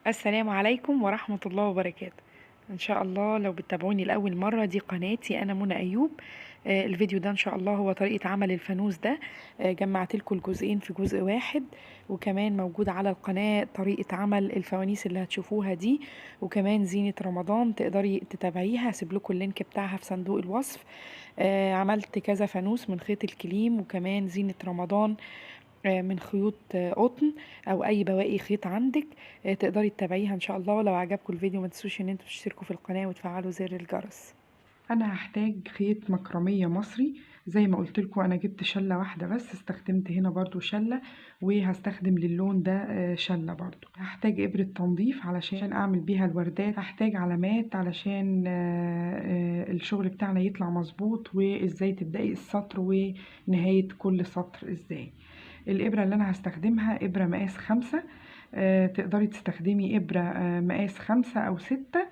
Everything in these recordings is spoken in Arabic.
السلام عليكم ورحمة الله وبركاته. ان شاء الله لو بتتابعوني لاول مرة، دي قناتي انا منى ايوب. الفيديو ده ان شاء الله هو طريقة عمل الفانوس ده. جمعت لكم الجزئين في جزء واحد، وكمان موجود على القناة طريقة عمل الفوانيس اللي هتشوفوها دي، وكمان زينة رمضان تقدري تتابعيها. هسيب لكم اللينك بتاعها في صندوق الوصف. عملت كذا فانوس من خيط الكليم، وكمان زينة رمضان من خيوط قطن او اي بواقي خيط عندك. تقدري تتابعيها ان شاء الله. ولو عجبكم الفيديو ما تنسوش ان انتوا تشتركوا في القناة وتفعلوا زر الجرس. انا هحتاج خيط مكرمية مصري. زي ما قلت لكم انا جبت شلة واحدة بس، استخدمت هنا برضو شلة، وهستخدم للون ده شلة برضو. هحتاج ابرة تنظيف علشان اعمل بيها الوردات. هحتاج علامات علشان الشغل بتاعنا يطلع مظبوط، وازاي تبدأي السطر ونهاية كل سطر ازاي. الإبرة اللي أنا هستخدمها إبرة مقاس 5. تقدري تستخدمي إبرة مقاس 5 أو 6.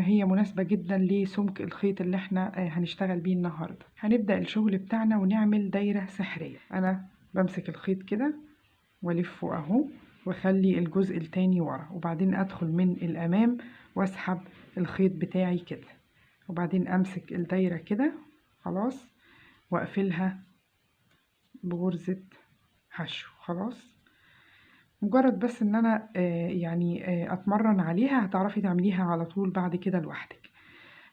هي مناسبة جدا لسمك الخيط اللي احنا هنشتغل بيه النهاردة. هنبدأ الشغل بتاعنا ونعمل دايرة سحرية. أنا بمسك الخيط كده والفه أهو، واخلي الجزء التاني ورا، وبعدين أدخل من الأمام واسحب الخيط بتاعي كده، وبعدين أمسك الدايرة كده خلاص، وأقفلها بغرزة حشو. خلاص، مجرد بس ان انا اتمرن عليها هتعرفي تعمليها على طول بعد كده لوحدك.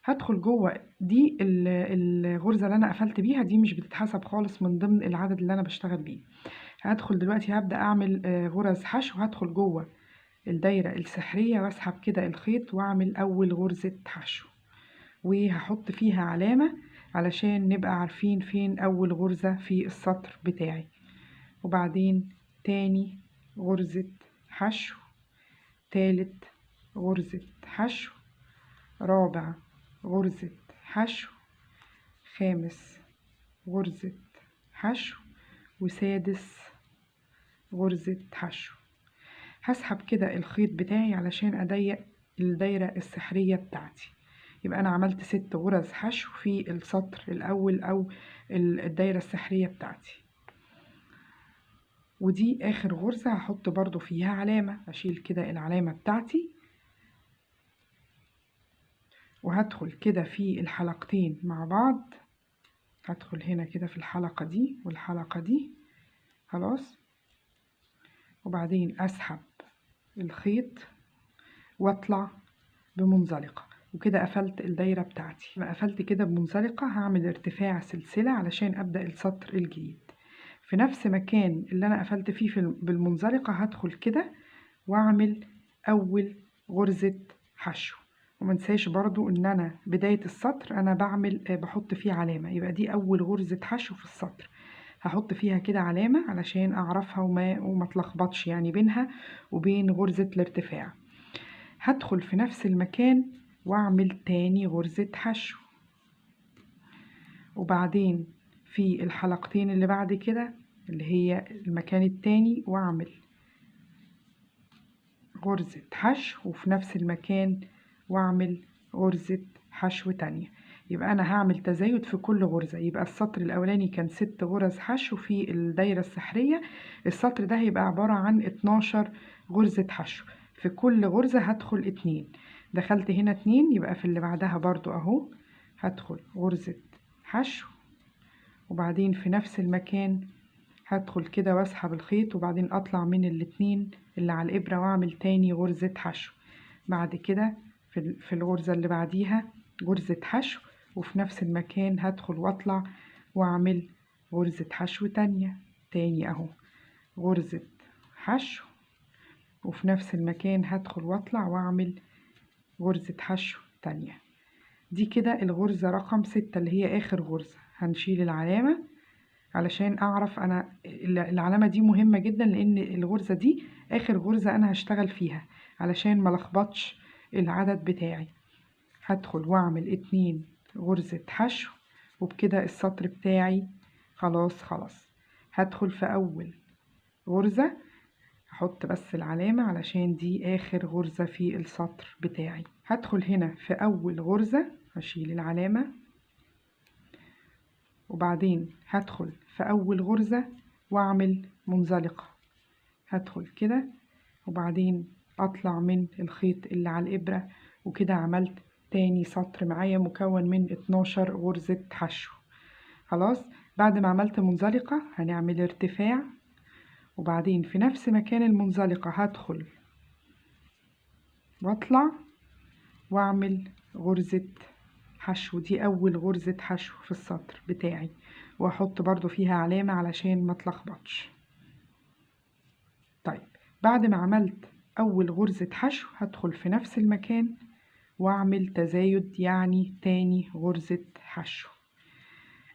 هدخل جوه دي الغرزة اللي انا قفلت بيها دي مش بتتحسب خالص من ضمن العدد اللي انا بشتغل بيه. هدخل دلوقتي هبدأ اعمل غرز حشو. هدخل جوه الدايرة السحرية واسحب كده الخيط واعمل اول غرزة حشو، وهحط فيها علامة علشان نبقى عارفين فين اول غرزة في السطر بتاعي. وبعدين تاني غرزة حشو، تالت غرزة حشو، رابع غرزة حشو، خامس غرزة حشو، وسادس غرزة حشو. هسحب كده الخيط بتاعي علشان أضيق الدايرة السحرية بتاعتي. يبقى أنا عملت 6 غرز حشو في السطر الأول أو الدايرة السحرية بتاعتي. ودي آخر غرزة هحط برضو فيها علامة. أشيل كده العلامة بتاعتي، وهدخل كده في الحلقتين مع بعض. هدخل هنا كده في الحلقة دي والحلقة دي خلاص، وبعدين أسحب الخيط واطلع بمنزلقة، وكده قفلت الدايرة بتاعتي. لما قفلت كده بمنزلقة هعمل ارتفاع سلسلة علشان أبدأ السطر الجديد في نفس مكان اللي أنا قفلت فيه بالمنزلقة. هدخل كده واعمل أول غرزة حشو، ومنساش برضو ان انا بداية السطر انا بعمل بحط فيه علامة، يبقى دي اول غرزة حشو في السطر. هحط فيها كده علامة علشان اعرفها وما تلخبطش يعني بينها وبين غرزة الارتفاع. هدخل في نفس المكان واعمل تاني غرزة حشو، وبعدين في الحلقتين اللي بعد كده اللي هي المكان التاني واعمل غرزة حشو، وفي نفس المكان واعمل غرزة حشو تانية. يبقى انا هعمل تزايد في كل غرزة. يبقى السطر الاولاني كان 6 غرز حشو في الدايرة السحرية، السطر ده هيبقى عبارة عن 12 غرزة حشو. في كل غرزة هدخل 2. دخلت هنا 2، يبقى في اللي بعدها برضو اهو هدخل غرزة حشو، وبعدين في نفس المكان هدخل كده واسحب الخيط، وبعدين اطلع من الاتنين اللي على الابرة واعمل تاني غرزة حشو. بعد كده في الغرزة اللي بعديها غرزة حشو، وفي نفس المكان هدخل واطلع واعمل غرزة حشو تانية. تاني اهو غرزة حشو، وفي نفس المكان هدخل واطلع واعمل غرزة حشو تانية. دي كده الغرزة رقم 6 اللي هي اخر غرزة. هنشيل العلامة علشان اعرف انا العلامة دي مهمة جدا، لان الغرزة دي اخر غرزة انا هشتغل فيها علشان ملخبطش العدد بتاعي. هدخل واعمل 2 غرزة حشو، وبكده السطر بتاعي خلاص. هدخل في اول غرزة، هحط بس العلامة علشان دي اخر غرزة في السطر بتاعي. هدخل هنا في اول غرزة، هشيل العلامة، وبعدين هدخل في اول غرزة واعمل منزلقة. هدخل كده، وبعدين اطلع من الخيط اللي على الابرة. وكده عملت تاني سطر معايا مكون من 12 غرزة حشو. خلاص، بعد ما عملت منزلقة هنعمل ارتفاع، وبعدين في نفس مكان المنزلقة هدخل واطلع واعمل غرزة حشو. دي اول غرزة حشو في السطر بتاعي، واحط برضو فيها علامة علشان ما تلخبطش. طيب، بعد ما عملت اول غرزة حشو هدخل في نفس المكان واعمل تزايد، يعني تاني غرزة حشو.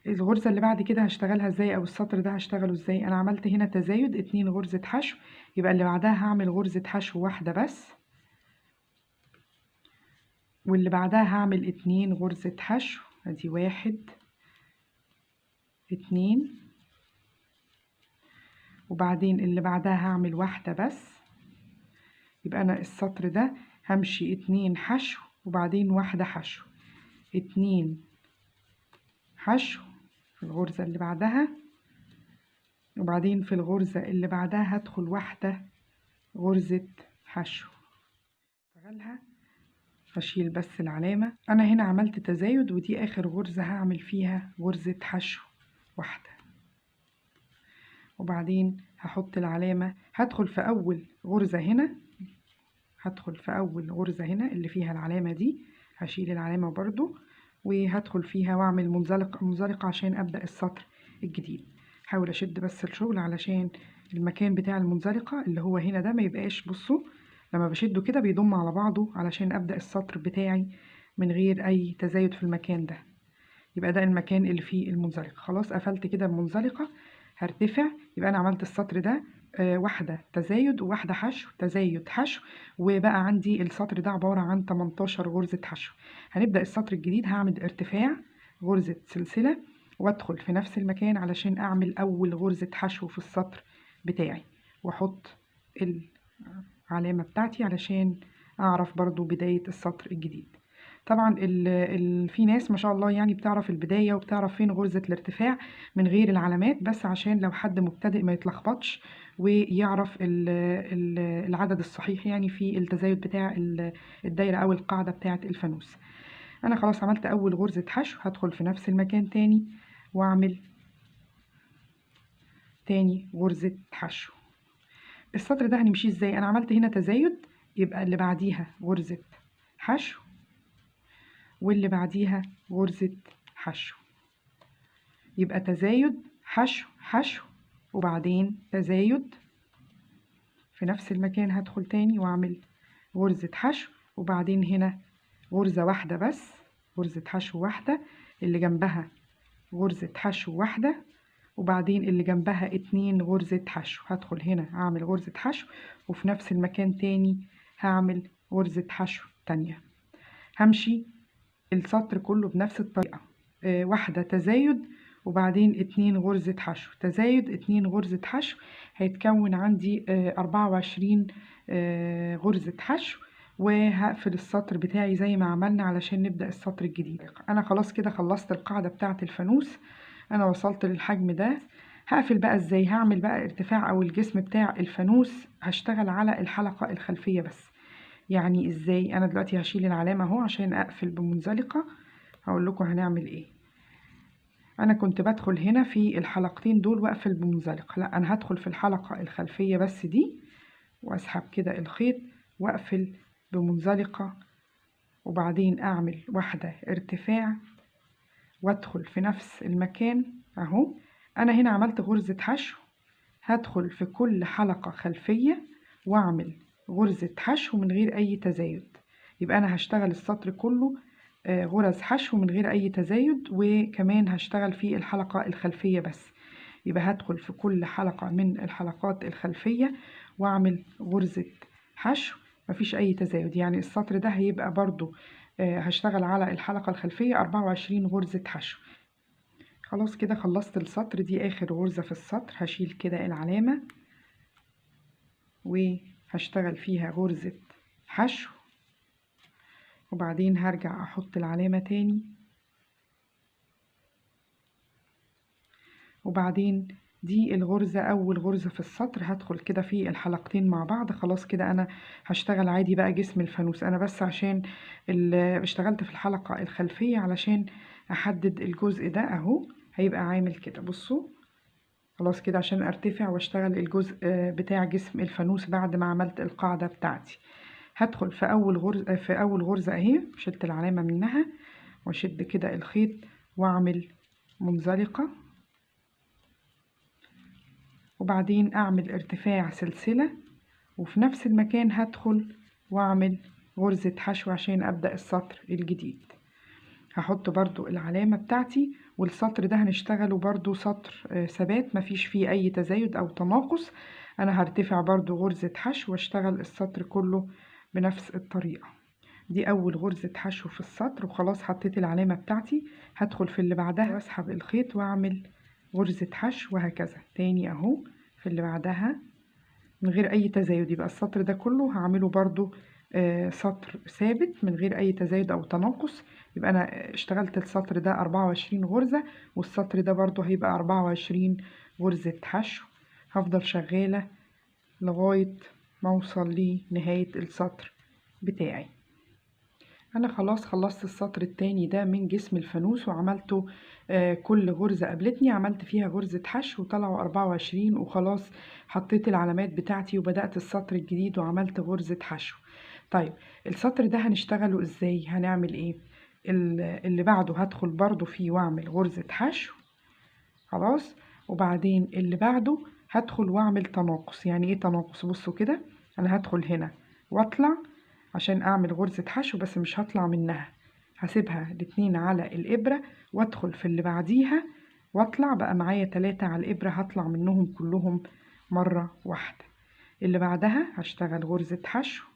الغرزة اللي بعد كده هشتغلها ازاي، او السطر ده هشتغله ازاي؟ انا عملت هنا تزايد 2 غرزة حشو، يبقى اللي بعدها هعمل غرزة حشو واحدة بس، واللي بعدها هعمل 2 غرزة حشو. ادي 1 2، وبعدين اللي بعدها هعمل واحدة بس. يبقى انا السطر ده همشي 2 حشو وبعدين واحدة حشو، 2 حشو في الغرزة اللي بعدها، وبعدين في الغرزة اللي بعدها هدخل واحدة غرزة حشو. اشتغلها، هشيل بس العلامة. انا هنا عملت تزايد ودي اخر غرزة هعمل فيها غرزة حشو واحدة، وبعدين هحط العلامة. هدخل في اول غرزة هنا، هدخل في اول غرزة هنا اللي فيها العلامة دي، هشيل العلامة برضو وهدخل فيها واعمل منزلقة عشان ابدأ السطر الجديد. حاول اشد بس الشغل علشان المكان بتاع المنزلقة اللي هو هنا ده ما يبقاش، بصوا لما بشده كده بيضم على بعضه، علشان ابدأ السطر بتاعي من غير اي تزايد في المكان ده. يبقى ده المكان اللي فيه المنزلقة. خلاص، قفلت كده المنزلقة، هرتفع. يبقى انا عملت السطر ده واحدة تزايد وواحدة حشو، تزايد حشو، وبقى عندي السطر ده عبارة عن 18 غرزة حشو. هنبدأ السطر الجديد، هعمل ارتفاع غرزة سلسلة وادخل في نفس المكان علشان اعمل اول غرزة حشو في السطر بتاعي، واحط العلامة بتاعتي علشان اعرف برضو بداية السطر الجديد. طبعا في ناس ما شاء الله يعني بتعرف البداية وبتعرف فين غرزة الارتفاع من غير العلامات، بس عشان لو حد مبتدئ ما يتلخبطش ويعرف العدد الصحيح يعني في التزايد بتاع الدايرة او القاعدة بتاعة الفانوس. انا خلاص عملت اول غرزة حشو، هدخل في نفس المكان تاني واعمل تاني غرزة حشو. السطر ده هنمشيه ازاي؟ انا عملت هنا تزايد، يبقى اللي بعديها غرزة حشو واللي بعديها غرزة حشو، يبقى تزايد حشو حشو وبعدين تزايد. في نفس المكان هدخل تاني واعمل غرزة حشو، وبعدين هنا غرزة واحدة بس، غرزة حشو واحدة، اللي جنبها غرزة حشو واحدة، وبعدين اللي جنبها 2 غرزة حشو. هدخل هنا اعمل غرزة حشو، وفي نفس المكان تاني هعمل غرزة حشو تانية. همشي السطر كله بنفس الطريقة، واحدة تزايد وبعدين 2 غرزة حشو، تزايد 2 غرزة حشو، هيتكون عندي 24 غرزة حشو. وهقفل السطر بتاعي زي ما عملنا علشان نبدأ السطر الجديد. انا خلاص كده خلصت القاعدة بتاعة الفانوس، انا وصلت للحجم ده. هقفل بقى ازاي؟ هعمل بقى ارتفاع او الجسم بتاع الفانوس، هشتغل على الحلقة الخلفية بس. يعني ازاي؟ انا دلوقتي هشيل العلامة اهو عشان اقفل بمنزلقة. هقول لكم هنعمل ايه. انا كنت بدخل هنا في الحلقتين دول واقفل بمنزلقة، لا انا هدخل في الحلقة الخلفية بس دي، واسحب كده الخيط واقفل بمنزلقة، وبعدين اعمل واحدة ارتفاع وادخل في نفس المكان اهو. انا هنا عملت غرزة حشو، هدخل في كل حلقة خلفية واعمل غرزة حشو من غير اي تزايد. يبقى انا هشتغل السطر كله غرز حشو من غير اي تزايد، وكمان هشتغل في الحلقة الخلفية بس. يبقى هدخل في كل حلقة من الحلقات الخلفية واعمل غرزة حشو، مفيش اي تزايد. يعني السطر ده هيبقى برضو هشتغل على الحلقة الخلفية 24 غرزة حشو. خلاص كده خلصت السطر، دي اخر غرزة في السطر. هشيل كده العلامة وهشتغل فيها غرزة حشو، وبعدين هرجع احط العلامة تاني، وبعدين دي الغرزة، اول غرزة في السطر. هدخل كده في الحلقتين مع بعض. خلاص كده انا هشتغل عادي بقى جسم الفانوس. انا بس عشان اشتغلت في الحلقة الخلفية علشان احدد الجزء ده اهو، هيبقى عامل كده. بصوا خلاص كده عشان ارتفع واشتغل الجزء بتاع جسم الفانوس بعد ما عملت القاعدة بتاعتي. هدخل في اول غرزة اهي، شلت العلامة منها واشد كده الخيط واعمل منزلقة، وبعدين اعمل ارتفاع سلسلة، وفي نفس المكان هدخل واعمل غرزة حشو عشان ابدأ السطر الجديد. هحط برضو العلامة بتاعتي، والسطر ده هنشتغله برضو سطر ثبات مفيش فيه اي تزايد او تناقص. انا هرتفع برضو غرزة حشو واشتغل السطر كله بنفس الطريقة دي. اول غرزة حشو في السطر وخلاص حطيت العلامة بتاعتي. هدخل في اللي بعدها واسحب الخيط واعمل غرزة حشو، وهكذا تاني اهو في اللي بعدها من غير اي تزايد. يبقى السطر ده كله هعمله برضو سطر ثابت من غير اي تزايد او تناقص. يبقى انا اشتغلت السطر ده 24 غرزة، والسطر ده برضو هيبقى 24 غرزة حشو. هفضل شغالة لغاية ما اوصل لنهاية السطر بتاعي. انا خلاص خلصت السطر التاني ده من جسم الفانوس وعملته كل غرزة قابلتني عملت فيها غرزة حشو وطلعوا 24، وخلاص حطيت العلامات بتاعتي وبدأت السطر الجديد وعملت غرزة حشو. طيب السطر ده هنشتغله ازاي؟ هنعمل ايه؟ اللي بعده هدخل برضو فيه واعمل غرزة حشو خلاص، وبعدين اللي بعده هدخل واعمل تناقص. يعني ايه تناقص؟ بصوا كده انا هدخل هنا واطلع عشان اعمل غرزة حشو، بس مش هطلع منها، هسيبها الاتنين على الابرة وادخل في اللي بعديها واطلع. بقى معايا 3 على الابرة، هطلع منهم كلهم مرة واحدة. اللي بعدها هشتغل غرزة حشو،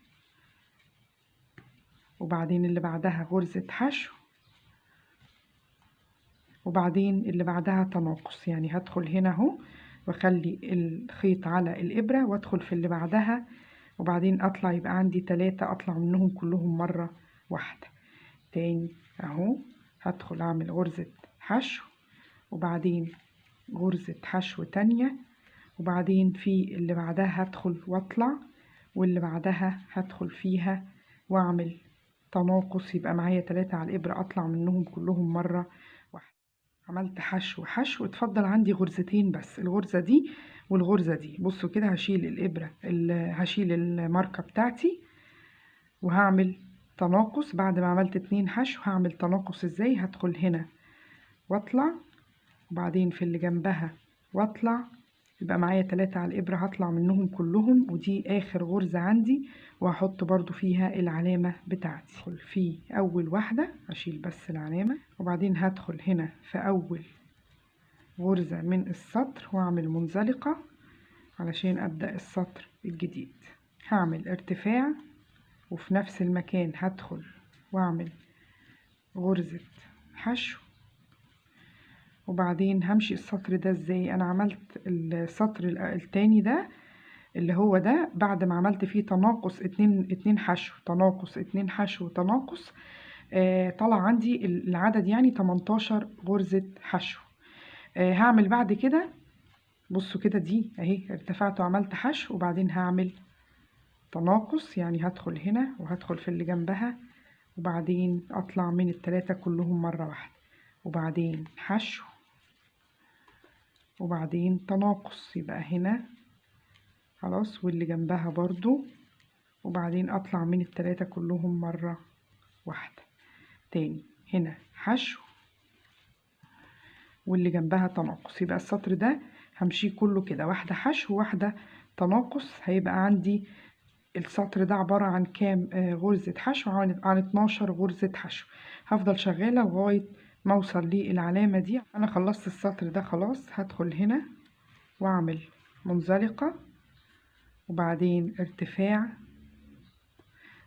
وبعدين اللي بعدها غرزة حشو، وبعدين اللي بعدها تناقص. يعني هدخل هنا اهو واخلي الخيط على الابرة وادخل في اللي بعدها، وبعدين اطلع يبقى عندي 3 اطلع منهم كلهم مرة واحدة. تاني اهو هدخل اعمل غرزة حشو، وبعدين غرزة حشو تانية، وبعدين في اللي بعدها هدخل واطلع، واللي بعدها هدخل فيها واعمل تناقص. يبقى معايا 3 على الابرة اطلع منهم كلهم مرة واحدة. عملت حشو حشو، اتفضل عندي غرزتين بس، الغرزة دي والغرزة دي. بصوا كده هشيل الابرة هشيل الماركة بتاعتي وهعمل تناقص. بعد ما عملت 2 حشو هعمل تناقص ازاي؟ هدخل هنا واطلع، وبعدين في اللي جنبها واطلع، يبقى معايا 3 على الابرة هطلع منهم كلهم، ودي اخر غرزة عندي وهحط برضو فيها العلامة بتاعتي. هدخل في اول واحدة اشيل بس العلامة، وبعدين هدخل هنا في اول غرزة من السطر واعمل منزلقة علشان ابدأ السطر الجديد. هعمل ارتفاع وفي نفس المكان هدخل واعمل غرزة حشو، وبعدين همشي السطر ده ازاي؟ انا عملت السطر التاني ده اللي هو ده بعد ما عملت فيه تناقص 2 حشو تناقص 2 حشو تناقص، طلع عندي العدد يعني 18 غرزة حشو. هعمل بعد كده بصوا كده دي اهي ارتفعت وعملت حشو، وبعدين هعمل تناقص يعني هدخل هنا وهدخل في اللي جنبها، وبعدين اطلع من ال3 كلهم مرة واحدة، وبعدين حشو، وبعدين تناقص. يبقى هنا خلاص واللي جنبها برضو، وبعدين اطلع من ال3 كلهم مرة واحدة. تاني هنا حشو واللي جنبها تناقص. يبقى السطر ده همشيه كله كده، واحدة حشو واحدة تناقص. هيبقى عندي السطر ده عبارة عن كام غرزة حشو؟ عن 12 غرزة حشو. هفضل شغالة لغاية ما اوصل للعلامة دي. انا خلصت السطر ده خلاص، هدخل هنا واعمل منزلقة، وبعدين ارتفاع،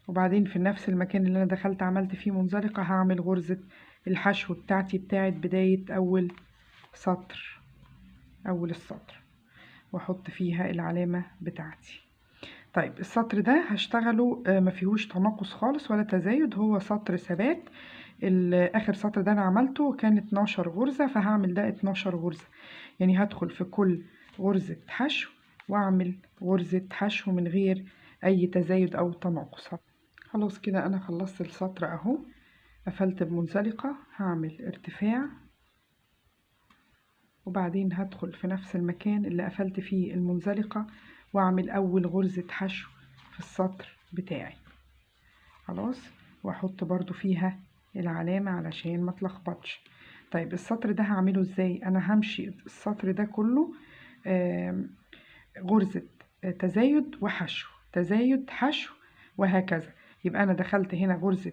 وبعدين في نفس المكان اللي انا دخلت عملت فيه منزلقة هعمل غرزة الحشو بتاعتي بتاعت بداية اول سطر، اول السطر، واحط فيها العلامة بتاعتي. طيب السطر ده هشتغله ما فيهوش تناقص خالص ولا تزايد، هو سطر ثبات. اخر سطر ده انا عملته كان 12 غرزة، فهعمل ده 12 غرزة. يعني هدخل في كل غرزة حشو واعمل غرزة حشو من غير اي تزايد او تناقص. خلاص كده انا خلصت السطر اهو، قفلت بمنزلقة، هعمل ارتفاع وبعدين هدخل في نفس المكان اللي قفلت فيه المنزلقة واعمل اول غرزة حشو في السطر بتاعي. خلاص، واحط برضو فيها العلامة علشان ما تلخبطش. طيب السطر ده هعمله ازاي؟ انا همشي السطر ده كله غرزة تزايد وحشو، تزايد حشو، وهكذا. يبقى انا دخلت هنا غرزة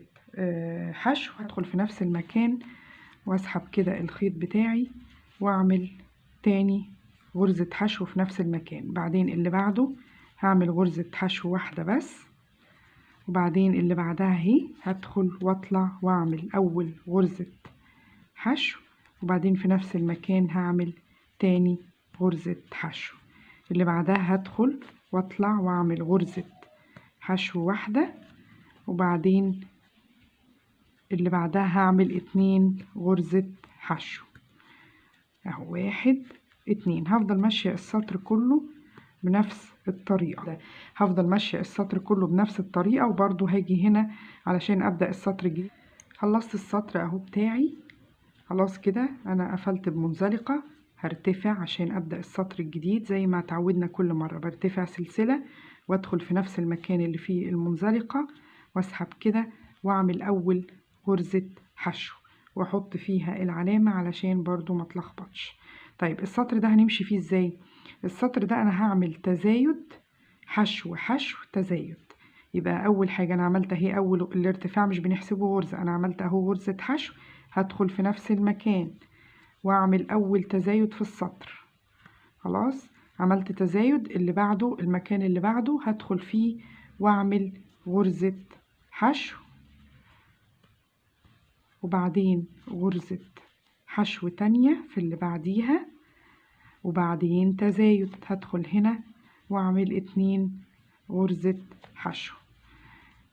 حشو، هدخل في نفس المكان واسحب كده الخيط بتاعي واعمل تاني غرزة حشو في نفس المكان. بعدين اللي بعده هعمل غرزة حشو واحدة بس، وبعدين اللي بعدها اهي هدخل واطلع واعمل اول غرزة حشو، وبعدين في نفس المكان هعمل تاني غرزة حشو. اللي بعدها هدخل واطلع واعمل غرزة حشو واحدة، وبعدين اللي بعدها هعمل 2 غرزة حشو اهو، 1 2. هفضل ماشية السطر كله بنفس الطريقة، هفضل ماشية السطر كله بنفس الطريقة، وبرضو هاجي هنا علشان ابدأ السطر الجديد. خلصت السطر اهو بتاعي، خلاص كده انا قفلت بمنزلقة. هرتفع عشان ابدأ السطر الجديد زي ما اتعودنا كل مرة، برتفع سلسلة وادخل في نفس المكان اللي فيه المنزلقة واسحب كده واعمل اول غرزة حشو واحط فيها العلامة علشان برضو ما تلخبطش. طيب السطر ده هنمشي فيه ازاي؟ السطر ده انا هعمل تزايد حشو حشو تزايد. يبقى اول حاجة انا عملت اهي اول الارتفاع مش بنحسبه غرزة، انا عملت اهو غرزة حشو، هدخل في نفس المكان واعمل اول تزايد في السطر. خلاص عملت تزايد، اللي بعده المكان اللي بعده هدخل فيه واعمل غرزة حشو، وبعدين غرزة حشو تانية في اللي بعديها، وبعدين تزايد. هدخل هنا واعمل 2 غرزة حشو.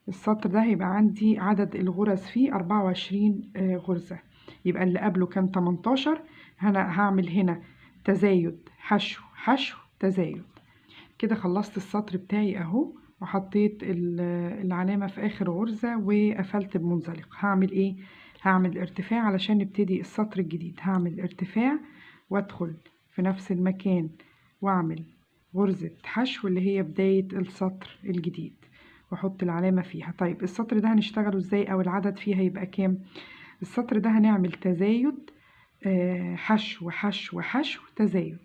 السطر ده هيبقى عندي عدد الغرز فيه 24 غرزة، يبقى اللي قبله كان 18. أنا هعمل هنا تزايد حشو حشو تزايد. كده خلصت السطر بتاعي اهو، وحطيت العلامة في آخر غرزة وقفلت بمنزلق. هعمل ايه؟ هعمل ارتفاع علشان نبتدي السطر الجديد. هعمل ارتفاع وادخل في نفس المكان واعمل غرزة حشو اللي هي بداية السطر الجديد واحط العلامة فيها. طيب السطر ده هنشتغله ازاي او العدد فيه هيبقى كام؟ السطر ده هنعمل تزايد حشو حشو حشو تزايد.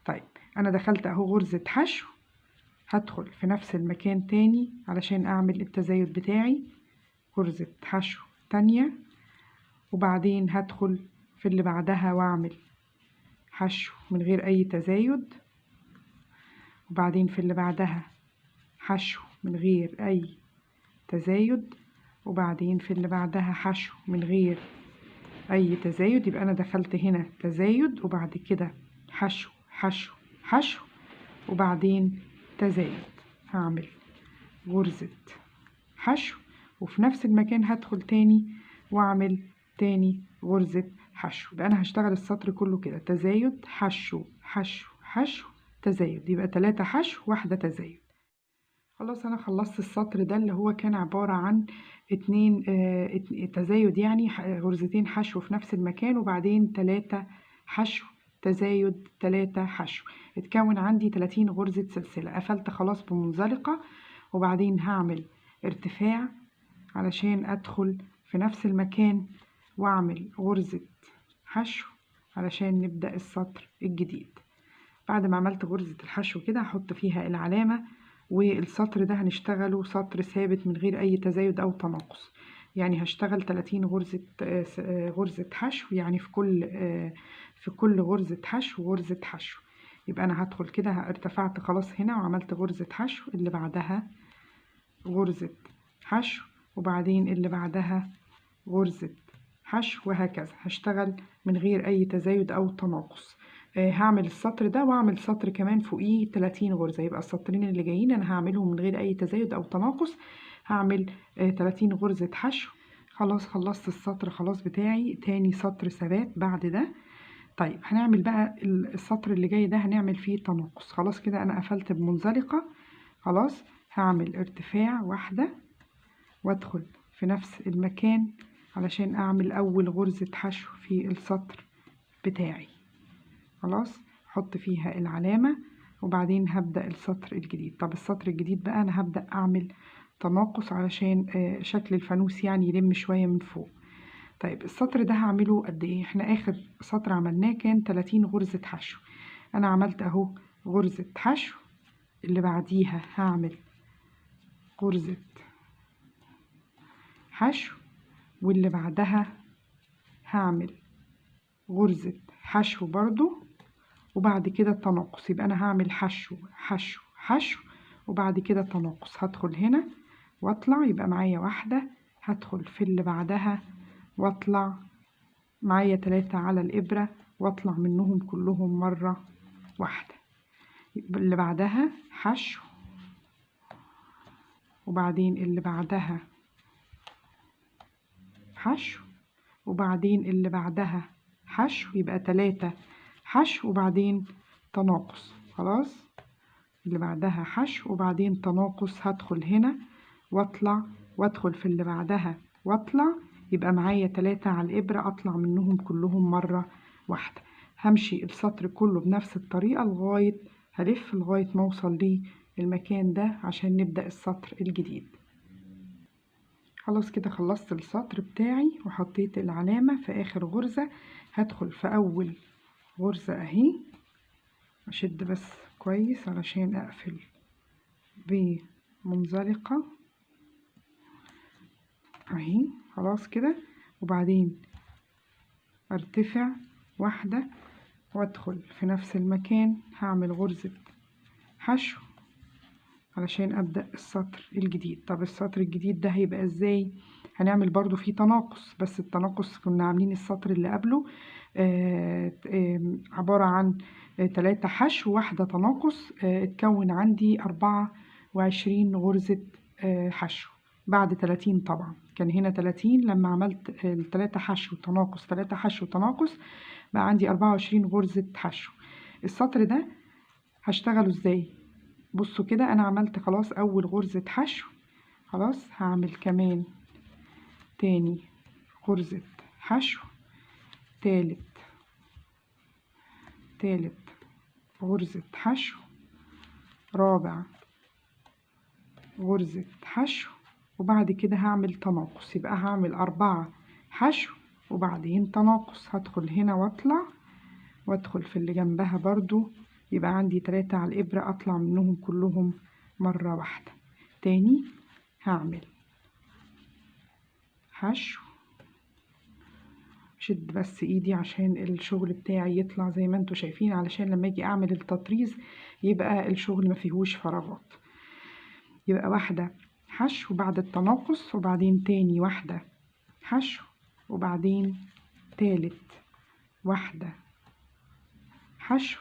طيب انا دخلت اهو غرزة حشو، هدخل في نفس المكان تاني علشان اعمل التزايد بتاعي، غرزة حشو تانية، وبعدين هدخل في اللي بعدها واعمل حشو من غير اي تزايد، وبعدين في اللي بعدها حشو من غير اي تزايد، وبعدين في اللي بعدها حشو من غير اي تزايد. يبقى انا دخلت هنا تزايد وبعد كده حشو حشو حشو وبعدين تزايد. هعمل غرزة حشو وفي نفس المكان هدخل تاني واعمل تاني غرزة حشو. يبقى انا هشتغل السطر كله كده تزايد حشو حشو حشو تزايد، يبقى 3 حشو واحدة تزايد. خلاص انا خلصت السطر ده اللي هو كان عبارة عن 2 تزايد، يعني غرزتين حشو في نفس المكان وبعدين 3 حشو تزايد 3 حشو، اتكون عندي 30 غرزة سلسلة. قفلت خلاص بمنزلقة، وبعدين هعمل ارتفاع علشان ادخل في نفس المكان واعمل غرزة حشو علشان نبدأ السطر الجديد. بعد ما عملت غرزة الحشو كده هحط فيها العلامة، والسطر ده هنشتغله سطر ثابت من غير اي تزايد او تناقص. يعني هشتغل 30 غرزة حشو، يعني في كل غرزة حشو غرزة حشو. يبقى انا هدخل كده ارتفعت خلاص هنا وعملت غرزة حشو، اللي بعدها غرزة حشو، وبعدين اللي بعدها غرزة حشو، وهكذا. هشتغل من غير اي تزايد او تناقص. هعمل السطر ده واعمل سطر كمان فوقيه 30 غرزة، يبقى السطرين اللي جايين انا هعملهم من غير اي تزايد او تناقص. هعمل 30 غرزة حشو. خلاص خلصت السطر خلاص بتاعي. تاني سطر ثبات بعد ده طيب هنعمل بقى السطر اللي جاي ده هنعمل فيه تناقص. خلاص كده انا قفلت بمنزلقة. خلاص هعمل ارتفاع واحدة وادخل في نفس المكان علشان اعمل اول غرزة حشو في السطر بتاعي. خلاص احط فيها العلامة وبعدين هبدأ السطر الجديد. طب السطر الجديد بقى انا هبدأ اعمل تناقص علشان شكل الفانوس يعني يلم شوية من فوق. طيب السطر ده هعمله قد ايه؟ احنا اخر سطر عملناه كان 30 غرزة حشو. انا عملت اهو غرزة حشو، اللي بعديها هعمل غرزة حشو، واللي بعدها هعمل غرزة حشو برضو، وبعد كده تناقص. يبقى انا هعمل حشو حشو حشو وبعد كده تناقص. هدخل هنا واطلع، يبقى معايا واحدة، هدخل في اللي بعدها واطلع، معايا 3 على الإبرة واطلع منهم كلهم مرة واحدة. اللي بعدها حشو، وبعدين اللي بعدها حشو، وبعدين اللي بعدها حشو، يبقى 3 حشو وبعدين تناقص. خلاص اللي بعدها حشو وبعدين تناقص. هدخل هنا واطلع وادخل في اللي بعدها واطلع، يبقى معايا 3 على الإبرة اطلع منهم كلهم مرة واحدة. همشي السطر كله بنفس الطريقة لغاية هلف لغاية ما اوصل للمكان ده عشان نبدأ السطر الجديد. خلاص كده خلصت السطر بتاعي وحطيت العلامة في آخر غرزة. هدخل في أول غرزة اهي، اشد بس كويس علشان اقفل بمنزلقة اهي. خلاص كده وبعدين ارتفع واحدة وادخل في نفس المكان، هعمل غرزة حشو علشان ابدأ السطر الجديد. طب السطر الجديد ده هيبقى ازاي؟ هنعمل برضو فيه تناقص، بس التناقص كنا عاملين السطر اللي قبله عبارة عن 3 حشو واحدة تناقص. اتكون عندي 24 غرزة حشو بعد 30. طبعا كان هنا 30 لما عملت 3 حشو تناقص 3 حشو تناقص، بقى عندي 24 غرزة حشو. السطر ده هشتغله ازاي؟ بصوا كده انا عملت خلاص اول غرزة حشو. خلاص هعمل كمان تاني غرزة حشو، تالت غرزة حشو، رابع غرزة حشو، وبعد كده هعمل تناقص. يبقى هعمل 4 حشو وبعدين تناقص. هدخل هنا واطلع وادخل في اللي جنبها برضو، يبقى عندي 3 على الإبرة اطلع منهم كلهم مرة واحدة. تاني هعمل حشو، شد بس ايدي عشان الشغل بتاعي يطلع زي ما انتوا شايفين، علشان لما اجي اعمل التطريز يبقى الشغل ما فيهوش فراغات. يبقى واحدة حشو بعد التناقص، وبعدين تاني واحدة حشو، وبعدين تالت واحدة حشو،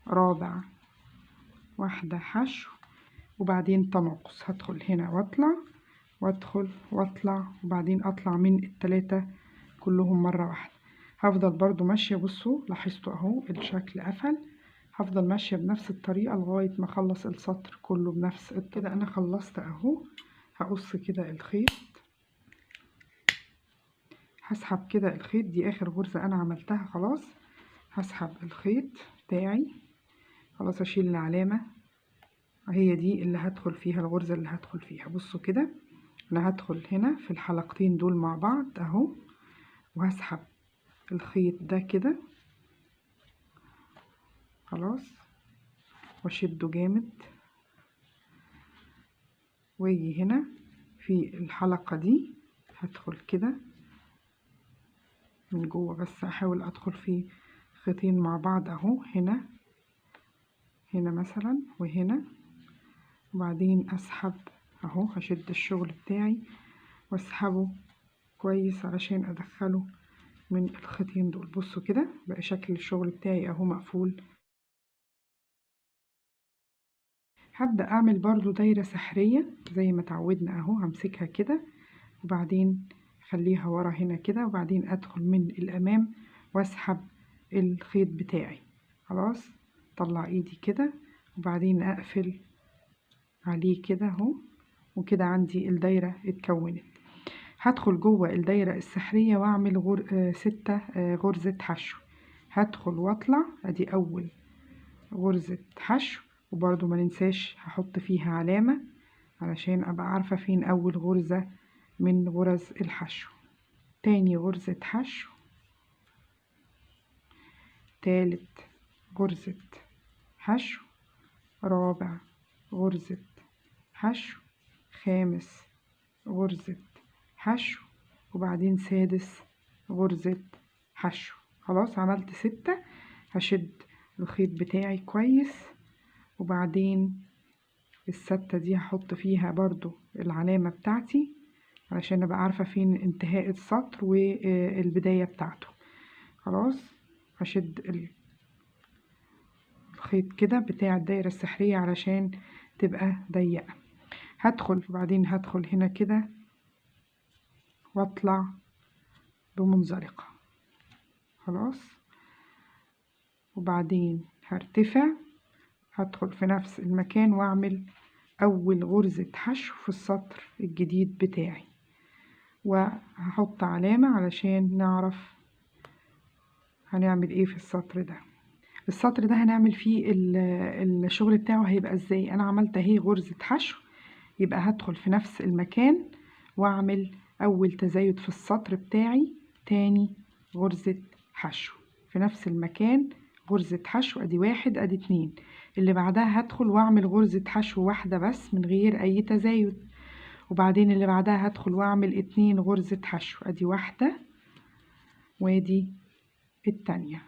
رابع واحدة حشو، وبعدين تناقص. هدخل هنا واطلع وادخل واطلع وبعدين اطلع من ال3 كلهم مرة واحدة. هفضل برضو ماشية. بصوا لاحظتوا اهو الشكل قفل. هفضل ماشية بنفس الطريقة لغاية ما اخلص السطر كله بنفس كده. انا خلصت اهو. هقص كده الخيط، هسحب كده الخيط. دي اخر غرزة انا عملتها. خلاص هسحب الخيط بتاعي. خلاص اشيل العلامة، هي دي اللي هدخل فيها الغرزة اللي هدخل فيها. بصوا كده انا هدخل هنا في الحلقتين دول مع بعض اهو، وهسحب الخيط ده كده. خلاص واشده جامد واجي هنا في الحلقة دي هدخل كده من جوه، بس احاول ادخل في خيطين مع بعض اهو، هنا مثلا وهنا، وبعدين اسحب اهو. هشد الشغل بتاعي واسحبه كويس علشان ادخله من الخيطين دول. بصوا كده بقى شكل الشغل بتاعي اهو مقفول. هبدأ اعمل برضو دايرة سحرية زي ما تعودنا اهو. همسكها كده وبعدين اخليها ورا هنا كده، وبعدين ادخل من الامام واسحب الخيط بتاعي. خلاص طلع ايدي كده وبعدين اقفل عليه كده اهو، وكده عندي الدايرة اتكونت. هدخل جوه الدايرة السحرية واعمل 6 غرزة حشو. هدخل واطلع، ادي اول غرزة حشو، وبرضو ما ننساش هحط فيها علامة علشان ابقى عارفة فين اول غرزة من غرز الحشو. تاني غرزة حشو، تالت غرزة حشو، رابع غرزة حشو، خامس غرزة حشو، وبعدين سادس غرزة حشو. خلاص عملت 6. هشد الخيط بتاعي كويس، وبعدين الستة دي هحط فيها برضو العلامة بتاعتي علشان ابقى عارفة فين انتهاء السطر والبداية بتاعته. خلاص هشد الخيط كده بتاع الدايرة السحرية علشان تبقى ضيقة. هدخل وبعدين هدخل هنا كده واطلع بمنزلقة. خلاص وبعدين هرتفع، هدخل في نفس المكان واعمل اول غرزة حشو في السطر الجديد بتاعي، وهحط علامة علشان نعرف هنعمل ايه في السطر ده. السطر ده هنعمل فيه الشغل بتاعه هيبقى ازاي. انا عملت اهي غرزة حشو، يبقى هدخل في نفس المكان واعمل اول تزايد في السطر بتاعي، تاني غرزة حشو في نفس المكان، غرزة حشو، ادي 1 ادي 2. اللي بعدها هدخل واعمل غرزة حشو واحدة بس من غير اي تزايد، وبعدين اللي بعدها هدخل واعمل 2 غرزة حشو، ادي 1 وادي التانية،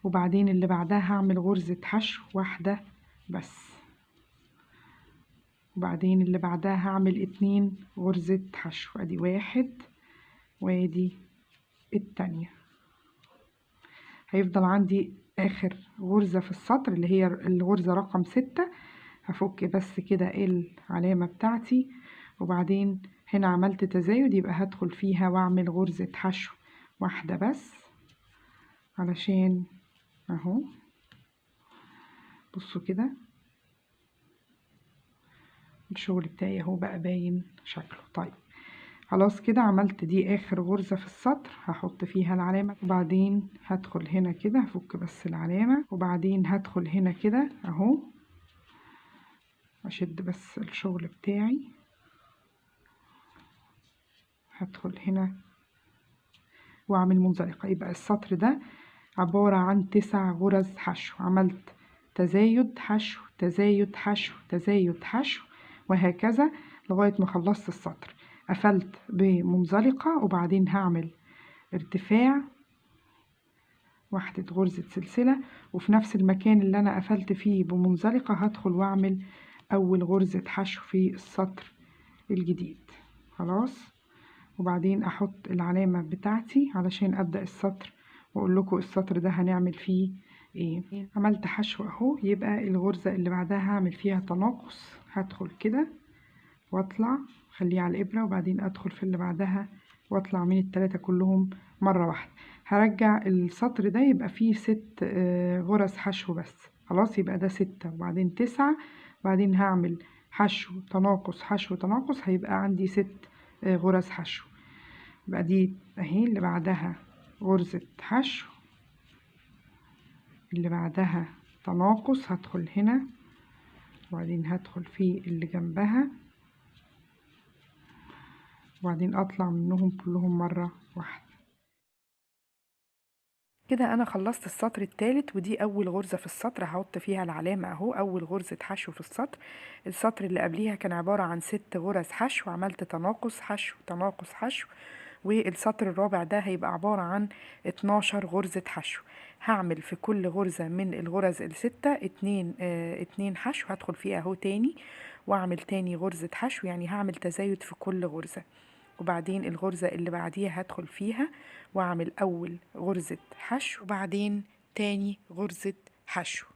وبعدين اللي بعدها هعمل غرزة حشو واحدة بس، وبعدين اللي بعدها هعمل 2 غرزة حشو، ادي 1 وادي التانية. هيفضل عندي اخر غرزة في السطر اللي هي الغرزة رقم 6. هفك بس كده العلامة بتاعتي، وبعدين هنا عملت تزايد يبقى هدخل فيها واعمل غرزة حشو واحدة بس علشان اهو بصوا كده الشغل بتاعي اهو بقى باين شكله. طيب خلاص كده عملت دي اخر غرزة في السطر، هحط فيها العلامة، وبعدين هدخل هنا كده هفك بس العلامة، وبعدين هدخل هنا كده اهو اشد بس الشغل بتاعي، هدخل هنا واعمل منزلقة. يبقى السطر ده عبارة عن 9 غرز حشو. عملت تزايد حشو تزايد حشو تزايد حشو وهكذا لغاية ما خلصت السطر. قفلت بمنزلقة وبعدين هعمل ارتفاع 1 غرزة سلسلة، وفي نفس المكان اللي انا قفلت فيه بمنزلقة هدخل واعمل اول غرزة حشو في السطر الجديد. خلاص وبعدين احط العلامة بتاعتي علشان ابدأ السطر واقول لكم السطر ده هنعمل فيه ايه. عملت حشو اهو، يبقى الغرزة اللي بعدها هعمل فيها تناقص. هدخل كده واطلع خليه على الابرة، وبعدين ادخل في اللي بعدها واطلع من التلاتة كلهم مرة واحدة. هرجع السطر ده يبقى فيه 6 غرز حشو بس. خلاص يبقى ده 6 وبعدين 9، وبعدين هعمل حشو تناقص حشو تناقص، هيبقى عندي 6 غرز حشو. يبقى دي اهي اللي بعدها غرزة حشو، اللي بعدها تناقص، هدخل هنا وبعدين هدخل في اللي جنبها، وبعدين اطلع منهم كلهم مرة واحدة. كده انا خلصت السطر الثالث، ودي اول غرزة في السطر هحط فيها العلامة اهو، اول غرزة حشو في السطر. السطر اللي قبليها كان عبارة عن 6 غرز حشو، عملت تناقص حشو تناقص حشو، والسطر الرابع ده هيبقى عبارة عن 12 غرزة حشو. هعمل في كل غرزة من الغرز الستة 2 حشو، هدخل فيها اهو تاني واعمل تاني غرزة حشو، يعني هعمل تزايد في كل غرزة، وبعدين الغرزة اللي بعديها هدخل فيها واعمل اول غرزة حشو، وبعدين تاني غرزة حشو.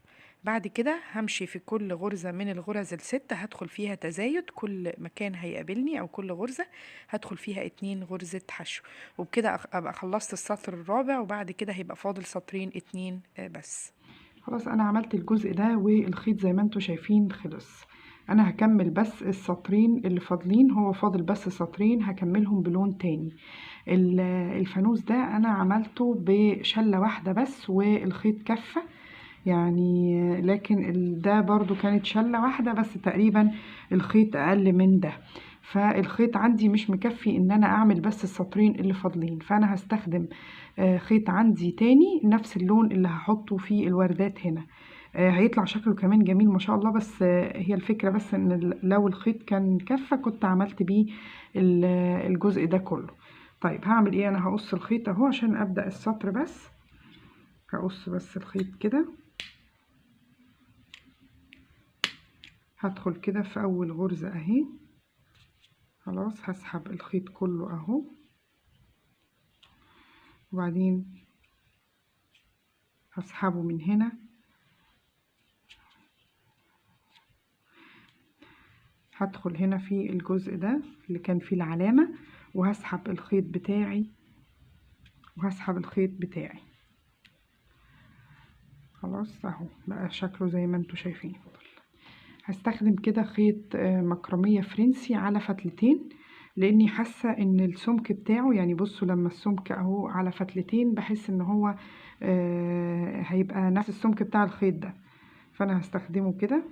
بعد كده همشي في كل غرزة من الغرز الستة هدخل فيها تزايد، كل مكان هيقابلني او كل غرزة هدخل فيها 2 غرزة حشو، وبكده ابقى خلصت السطر الرابع، وبعد كده هيبقى فاضل سطرين 2 بس. خلاص انا عملت الجزء ده والخيط زي ما انتوا شايفين خلص. انا هكمل بس السطرين اللي فاضلين، هو فاضل بس سطرين هكملهم بلون تاني. الفانوس ده انا عملته بشلة واحدة بس والخيط كفة يعني، لكن ده برضو كانت شلة واحدة بس تقريبا الخيط اقل من ده، فالخيط عندي مش مكفي ان انا اعمل بس السطرين اللي فاضلين، فانا هستخدم خيط عندي تاني نفس اللون اللي هحطه في الوردات هنا. هيطلع شكله كمان جميل ما شاء الله، بس هي الفكرة بس ان لو الخيط كان كفة كنت عملت بيه الجزء ده كله. طيب هعمل ايه؟ انا هقص الخيط اهو عشان ابدأ السطر، بس هقص بس الخيط كده، هدخل كده في اول غرزة اهي، خلاص هسحب الخيط كله اهو، وبعدين هسحبه من هنا، هدخل هنا في الجزء ده اللي كان فيه العلامة، وهسحب الخيط بتاعي وهسحب الخيط بتاعي، خلاص اهو بقى شكله زي ما انتوا شايفين. هستخدم كده خيط مكرمية فرنسي على فتلتين، لاني حاسة ان السمك بتاعه يعني بصوا لما السمك اهو على فتلتين بحس ان هو هيبقى نفس السمك بتاع الخيط ده، فانا هستخدمه كده.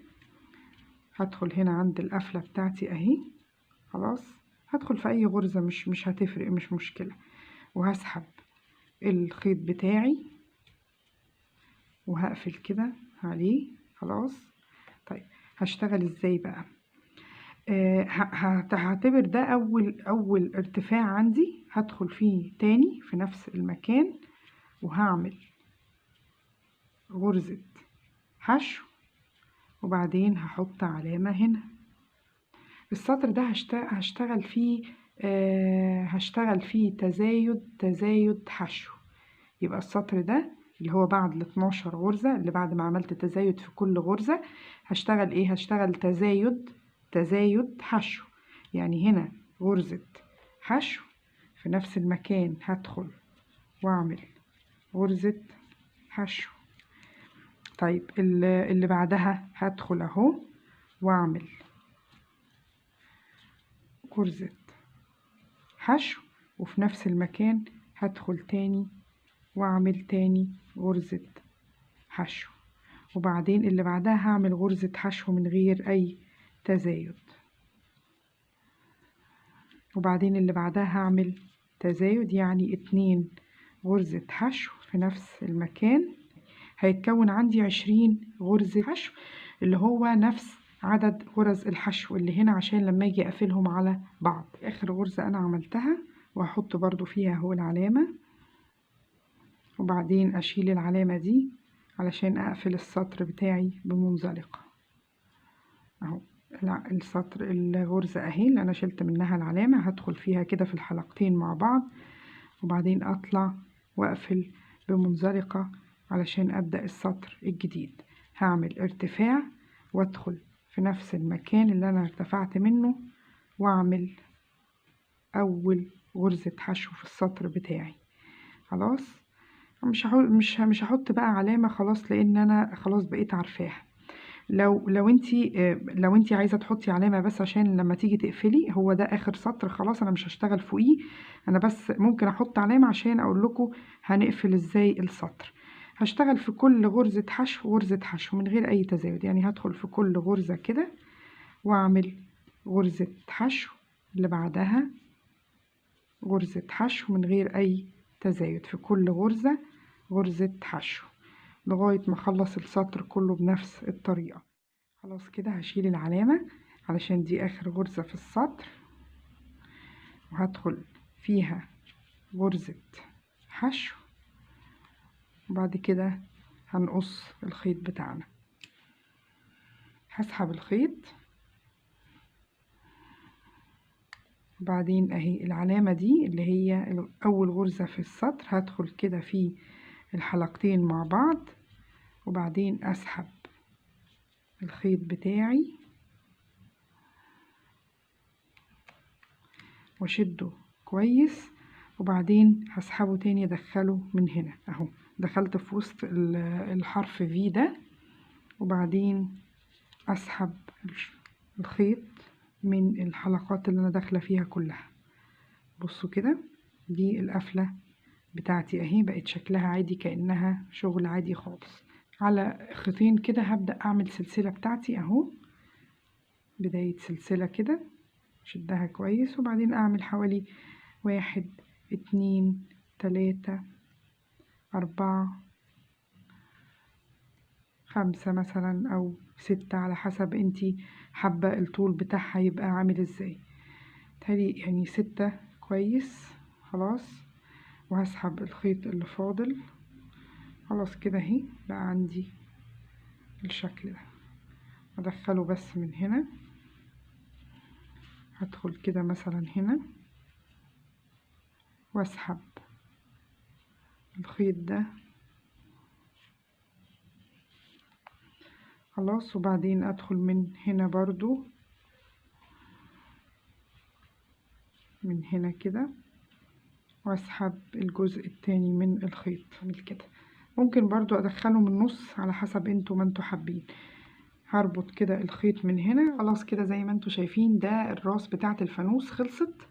هدخل هنا عند القفلة بتاعتي اهي، خلاص هدخل في اي غرزة مش هتفرق، مش مشكلة، وهسحب الخيط بتاعي وهقفل كده عليه، خلاص. طيب هشتغل ازاي بقى؟ هعتبر ده اول ارتفاع عندي، هدخل فيه تاني في نفس المكان وهعمل غرزة حشو، وبعدين هحط علامة هنا. السطر ده هشتغل فيه تزايد حشو، يبقى السطر ده اللي هو بعد ال 12 غرزة اللي بعد ما عملت تزايد في كل غرزة هشتغل ايه؟ هشتغل تزايد حشو، يعني هنا غرزة حشو في نفس المكان هدخل واعمل غرزة حشو. طيب اللي بعدها هدخل اهو واعمل غرزة حشو، وفي نفس المكان هدخل تاني واعمل تاني غرزة حشو، وبعدين اللي بعدها هعمل غرزة حشو من غير اي تزايد، وبعدين اللي بعدها هعمل تزايد يعني 2 غرزة حشو في نفس المكان، هيتكون عندي 20 غرزة حشو اللي هو نفس عدد غرز الحشو اللي هنا عشان لما اجي اقفلهم على بعض. اخر غرزة انا عملتها وهحط برضو فيها اهو العلامة، وبعدين اشيل العلامة دي علشان اقفل السطر بتاعي بمنزلقة اهو. السطر الغرزة اهي اللي انا شلت منها العلامة هدخل فيها كده في الحلقتين مع بعض، وبعدين اطلع واقفل بمنزلقة علشان ابدأ السطر الجديد. هعمل ارتفاع وادخل في نفس المكان اللي انا ارتفعت منه واعمل اول غرزة حشو في السطر بتاعي، خلاص. مش هحط بقى علامة خلاص لان انا خلاص بقيت عارفاها. لو انتي عايزه تحطي علامه بس عشان لما تيجي تقفلي، هو ده اخر سطر خلاص انا مش هشتغل فوقيه، انا بس ممكن احط علامه عشان اقول لكم هنقفل ازاي السطر. هشتغل في كل غرزه حشو من غير اي تزايد، يعني هدخل في كل غرزه كده واعمل غرزه حشو، اللي بعدها غرزه حشو من غير اي تزايد، في كل غرزه حشو لغايه ما اخلص السطر كله بنفس الطريقه. خلاص كده هشيل العلامة علشان دي آخر غرزة في السطر، وهدخل فيها غرزة حشو، وبعد كده هنقص الخيط بتاعنا. هسحب الخيط، وبعدين اهي العلامة دي اللي هي أول غرزة في السطر هدخل كده في الحلقتين مع بعض، وبعدين أسحب الخيط بتاعي واشده كويس، وبعدين هسحبه تاني ادخله من هنا اهو، دخلت في وسط الحرف في ده، وبعدين اسحب الخيط من الحلقات اللي انا داخله فيها كلها. بصوا كده، دي القفله بتاعتي اهي، بقت شكلها عادي كأنها شغل عادي خالص. على خيطين كده هبدأ اعمل سلسله بتاعتي اهو، بدايه سلسله كده شدها كويس، وبعدين اعمل حوالي 1 2 3 4 5 مثلا او 6 على حسب انتي حابة الطول بتاعها يبقى عامل ازاي. تالي يعني 6 كويس خلاص، وهسحب الخيط اللي فاضل. خلاص كده اهي بقى عندي الشكل ده. ادخله بس من هنا، هدخل كده مثلا هنا واسحب الخيط ده خلاص، وبعدين ادخل من هنا برضو من هنا كده واسحب الجزء التاني من الخيط. اعمل كده، ممكن برضو ادخله من النص على حسب انتوا ما انتوا حابين. هربط كده الخيط من هنا. خلاص كده زي ما انتوا شايفين ده الراس بتاعه الفانوس خلصت.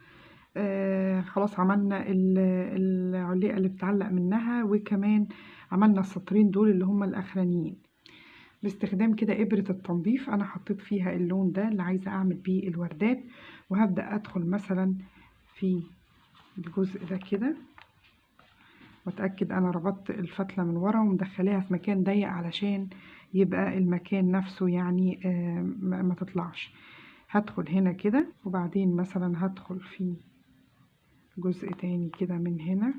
خلاص عملنا العليقة اللي بتعلق منها، وكمان عملنا السطرين دول اللي هما الاخرانيين باستخدام كده ابرة التنظيف. انا حطيت فيها اللون ده اللي عايزة اعمل بيه الوردات، وهبدأ ادخل مثلا في الجزء ده كده، واتأكد انا ربطت الفتلة من ورا ومدخلاها في مكان ضيق علشان يبقى المكان نفسه يعني ما تطلعش. هدخل هنا كده، وبعدين مثلا هدخل في جزء تاني كده من هنا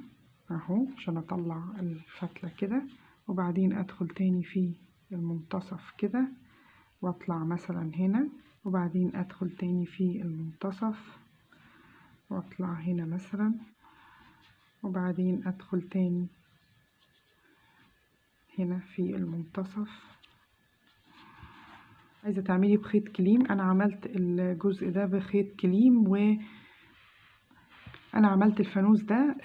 اهو عشان اطلع الفتلة كده، وبعدين ادخل تاني في المنتصف كده واطلع مثلا هنا، وبعدين ادخل تاني في المنتصف واطلع هنا مثلا، وبعدين ادخل تاني هنا في المنتصف. عايزة تعملي بخيط كليم، انا عملت الجزء ده بخيط كليم، وانا عملت الفانوس ده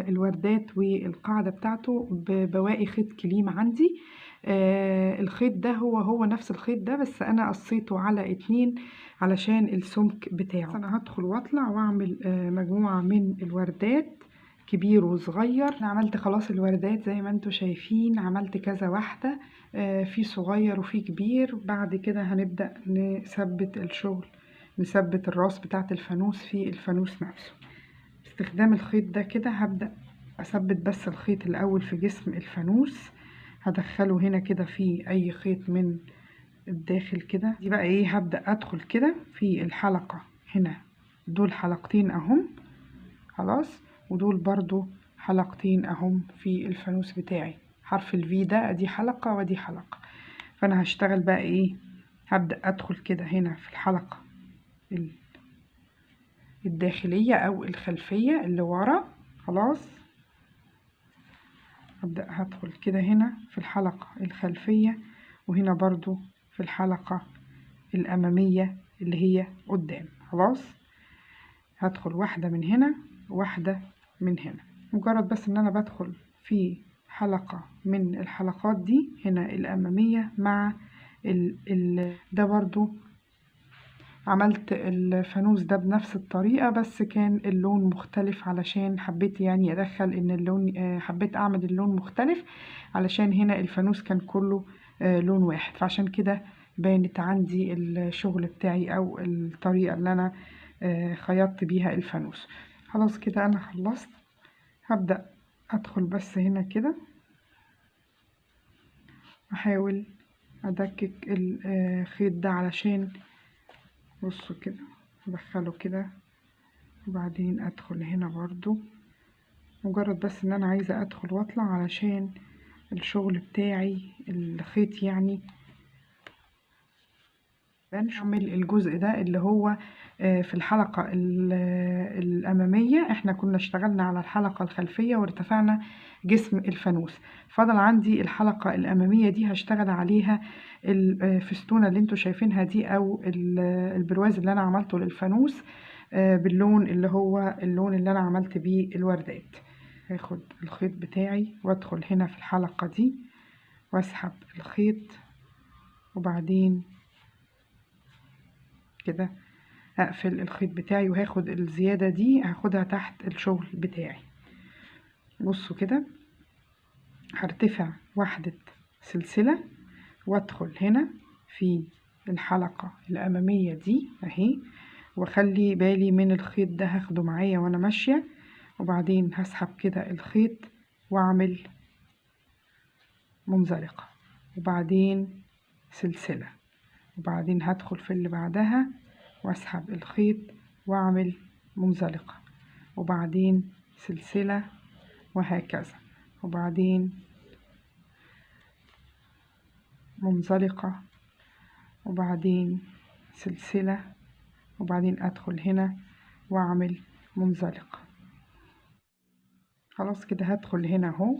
الوردات والقاعدة بتاعته ببواقي خيط كليم عندي. الخيط ده هو نفس الخيط ده، بس انا قصيته على 2 علشان السمك بتاعه. انا هدخل واطلع واعمل مجموعة من الوردات كبير وصغير. انا عملت خلاص الوردات زي ما انتوا شايفين، عملت كذا واحدة، في صغير وفي كبير. بعد كده هنبدأ نثبت الشغل، نثبت الراس بتاعة الفانوس في الفانوس نفسه باستخدام الخيط ده كده. هبدأ اثبت بس الخيط الاول في جسم الفانوس، هدخله هنا كده في اي خيط من الداخل كده. دي بقى ايه، هبدأ ادخل كده في الحلقة هنا، دول حلقتين اهم خلاص، ودول برضو حلقتين اهم في الفانوس بتاعي. حرف الفي ده ادي حلقة ودي حلقة. فانا هشتغل بقى ايه، هبدأ ادخل كده هنا في الحلقة الداخلية او الخلفية اللي ورا خلاص. هبدأ هدخل كده هنا في الحلقة الخلفية، وهنا برضو في الحلقة الأمامية اللي هي قدام خلاص. هدخل واحدة من هنا وواحدة من هنا، مجرد بس ان انا بدخل في حلقة من الحلقات دي هنا الأمامية مع ده. برضو عملت الفانوس ده بنفس الطريقة، بس كان اللون مختلف علشان حبيت يعني ادخل ان اللون حبيت اعمل اللون مختلف علشان هنا الفانوس كان كله لون واحد، فعشان كده بانت عندي الشغل بتاعي او الطريقة اللي انا خيطت بيها الفانوس. خلاص كده انا خلصت. هبدأ ادخل بس هنا كده، احاول ادكك الخيط ده علشان بصوا كده ادخله كده، وبعدين ادخل هنا برضو، مجرد بس ان انا عايزة ادخل واطلع علشان الشغل بتاعي الخيط يعني هنعمل الجزء ده اللي هو في الحلقة الأمامية. احنا كنا اشتغلنا على الحلقة الخلفية وارتفعنا جسم الفانوس. فضل عندي الحلقة الأمامية دي هشتغل عليها الفستونة اللي انتوا شايفينها دي، أو البرواز اللي أنا عملته للفانوس باللون اللي هو اللون اللي أنا عملت بيه الوردات. هاخد الخيط بتاعي وادخل هنا في الحلقة دي واسحب الخيط، وبعدين كده هقفل الخيط بتاعي، وهاخد الزيادة دي هاخدها تحت الشغل بتاعي. بصوا كده هرتفع واحدة سلسلة وادخل هنا في الحلقة الأمامية دي اهي، واخلي بالي من الخيط ده هاخده معايا وانا ماشية، وبعدين هسحب كده الخيط واعمل منزلقة، وبعدين سلسلة، وبعدين هدخل في اللي بعدها واسحب الخيط واعمل منزلقة، وبعدين سلسلة، وهكذا، وبعدين منزلقة، وبعدين سلسلة، وبعدين ادخل هنا واعمل منزلقة. خلاص كده هدخل هنا اهو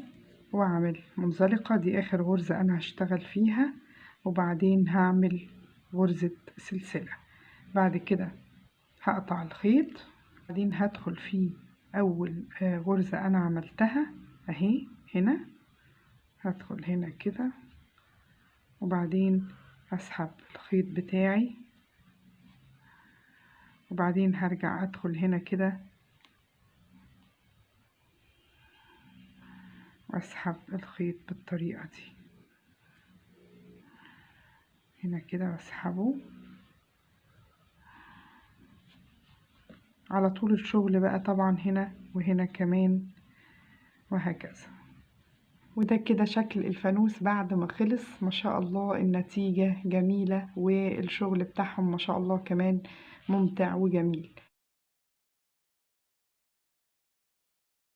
واعمل منزلقة، دي اخر غرزة انا هشتغل فيها، وبعدين هعمل غرزة سلسلة. بعد كده هقطع الخيط، بعدين هدخل في اول غرزة انا عملتها اهي هنا، هدخل هنا كده، وبعدين اسحب الخيط بتاعي، وبعدين هرجع ادخل هنا كده واسحب الخيط بالطريقة دي هنا كده، واسحبه على طول الشغل بقى طبعا هنا وهنا كمان، وهكذا. وده كده شكل الفانوس بعد ما خلص. ما شاء الله النتيجة جميلة، والشغل بتاعهم ما شاء الله كمان ممتع وجميل.